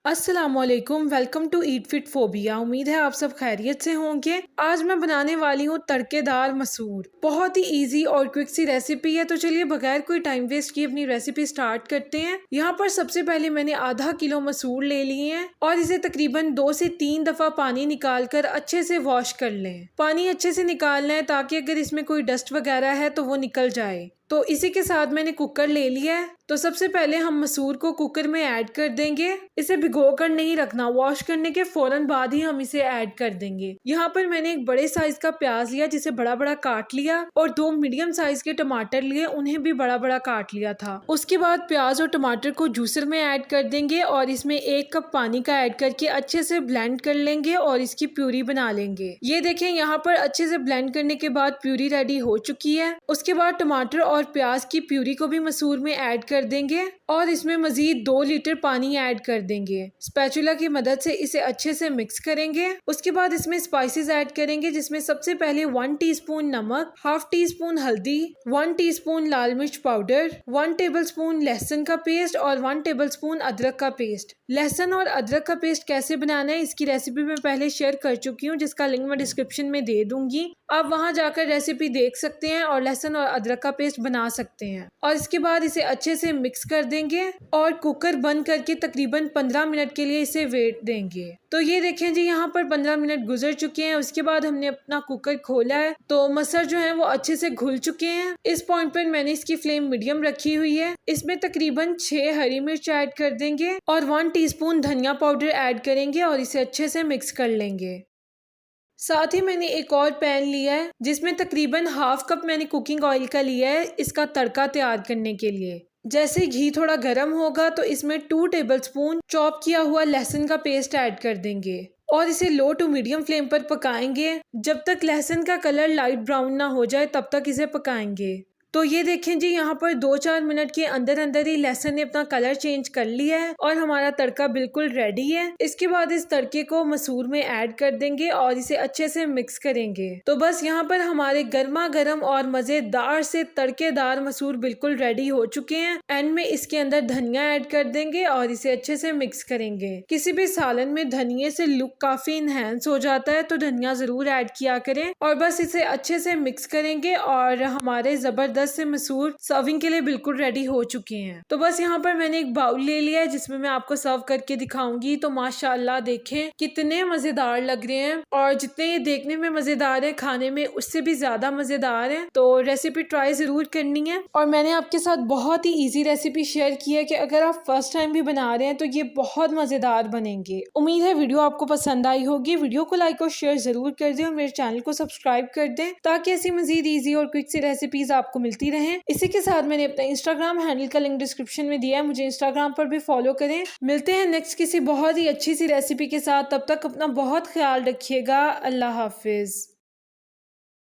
अस्सलामुअलैकुम, welcome to Eat Fit Phobia. उम्मीद है आप सब खैरियत से होंगे। आज मैं बनाने वाली हूँ तड़केदार मसूर। बहुत ही इजी और क्विक सी रेसिपी है, तो चलिए बगैर कोई टाइम वेस्ट किए अपनी रेसिपी स्टार्ट करते हैं। यहाँ पर सबसे पहले मैंने आधा किलो मसूर ले लिए हैं और इसे तकरीबन 2 से 3 दफा पानी निकाल कर अच्छे से वॉश कर लें। पानी अच्छे से निकालना है ताकि अगर इसमें कोई डस्ट वगैरह है तो वो निकल जाए। तो इसी के साथ मैंने कुकर ले लिया है। तो सबसे पहले हम मसूर को कुकर में ऐड कर देंगे। इसे भिगो कर नहीं रखना, वॉश करने के फौरन बाद ही हम इसे ऐड कर देंगे। यहाँ पर मैंने एक बड़े साइज का प्याज लिया जिसे बड़ा बड़ा काट लिया और 2 मीडियम साइज के टमाटर लिए, उन्हें भी बड़ा बड़ा काट लिया था। उसके बाद प्याज और टमाटर को जूसर में ऐड कर देंगे और इसमें 1 कप पानी का ऐड करके अच्छे से ब्लेंड कर लेंगे और इसकी प्यूरी बना लेंगे। ये देखें, यहाँ पर अच्छे से ब्लेंड करने के बाद प्यूरी रेडी हो चुकी है। उसके बाद टमाटर और प्याज की प्यूरी को भी मसूर में ऐड कर देंगे और इसमें मजीद 2 लीटर पानी ऐड कर देंगे। स्पैचुला की मदद से इसे अच्छे से मिक्स करेंगे। उसके बाद इसमें स्पाइसेस ऐड करेंगे, जिसमें सबसे पहले 1 टीस्पून नमक, हाफ टी स्पून हल्दी, 1 टीस्पून लाल मिर्च पाउडर, 1 टेबलस्पून लहसुन का पेस्ट और 1 टेबलस्पून अदरक का पेस्ट। लहसुन और अदरक का पेस्ट कैसे बनाना है इसकी रेसिपी मैं पहले शेयर कर चुकी हूँ, जिसका लिंक मैं डिस्क्रिप्शन में दे दूंगी। आप वहां जाकर रेसिपी देख सकते हैं और लहसुन और अदरक का पेस्ट बना सकते हैं। और इसके बाद इसे अच्छे से मिक्स कर देंगे और कुकर बंद करके तकरीबन 15 मिनट के लिए इसे वेट देंगे। तो ये देखें जी, यहाँ पर 15 मिनट गुजर चुके हैं। उसके बाद हमने अपना कुकर खोला है तो मसर जो है वो अच्छे से घुल चुके हैं। इस पॉइंट पर मैंने इसकी फ्लेम मीडियम रखी हुई है। इसमें तकरीबन 6 हरी मिर्च ऐड कर देंगे और 1 टीस्पून धनिया पाउडर ऐड करेंगे और इसे अच्छे से मिक्स कर लेंगे। साथ ही मैंने एक और पैन लिया है जिसमें तकरीबन हाफ कप मैंने कुकिंग ऑयल का लिया है इसका तड़का तैयार करने के लिए। जैसे घी थोड़ा गर्म होगा तो इसमें 2 टेबलस्पून चॉप किया हुआ लहसुन का पेस्ट ऐड कर देंगे और इसे लो टू मीडियम फ्लेम पर पकाएंगे। जब तक लहसुन का कलर लाइट ब्राउन ना हो जाए तब तक इसे पकाएंगे। तो ये देखें जी, यहाँ पर 2-4 मिनट के अंदर अंदर ही लहसुन ने अपना कलर चेंज कर लिया है और हमारा तड़का बिल्कुल रेडी है। इसके बाद इस तड़के को मसूर में ऐड कर देंगे और इसे अच्छे से मिक्स करेंगे। तो बस यहाँ पर हमारे गर्मा गर्म और मजेदार से तड़केदार मसूर बिल्कुल रेडी हो चुके हैं। एंड में इसके अंदर धनिया ऐड कर देंगे और इसे अच्छे से मिक्स करेंगे। किसी भी सालन में धनिये से लुक काफी इनहेंस हो जाता है, तो धनिया जरूर ऐड किया करें। और बस इसे अच्छे से मिक्स करेंगे और हमारे जबरदस्त से मसूर सर्विंग के लिए बिल्कुल रेडी हो चुके हैं। तो बस यहाँ पर मैंने एक बाउल ले लिया है जिसमें मैं आपको सर्व करके दिखाऊंगी। तो माशाल्लाह देखें कितने मजेदार लग रहे हैं और जितने ये देखने में मजेदार है खाने में उससे भी ज्यादा मजेदार है। तो रेसिपी ट्राई जरूर करनी है और मैंने आपके साथ बहुत ही इजी रेसिपी शेयर की है कि अगर आप फर्स्ट टाइम भी बना रहे हैं तो ये बहुत मजेदार बनेंगे। उम्मीद है वीडियो आपको पसंद आई होगी। वीडियो को लाइक और शेयर जरूर कर दें और मेरे चैनल को सब्सक्राइब कर दें ताकि ऐसी मजीद इजी और क्विक सी रेसिपीज आपको मिलती रहें। इसी के साथ मैंने अपना इंस्टाग्राम हैंडल का लिंक डिस्क्रिप्शन में दिया है, मुझे इंस्टाग्राम पर भी फॉलो करें। मिलते हैं नेक्स्ट किसी बहुत ही अच्छी सी रेसिपी के साथ। तब तक अपना बहुत ख्याल रखिएगा। अल्लाह हाफिज।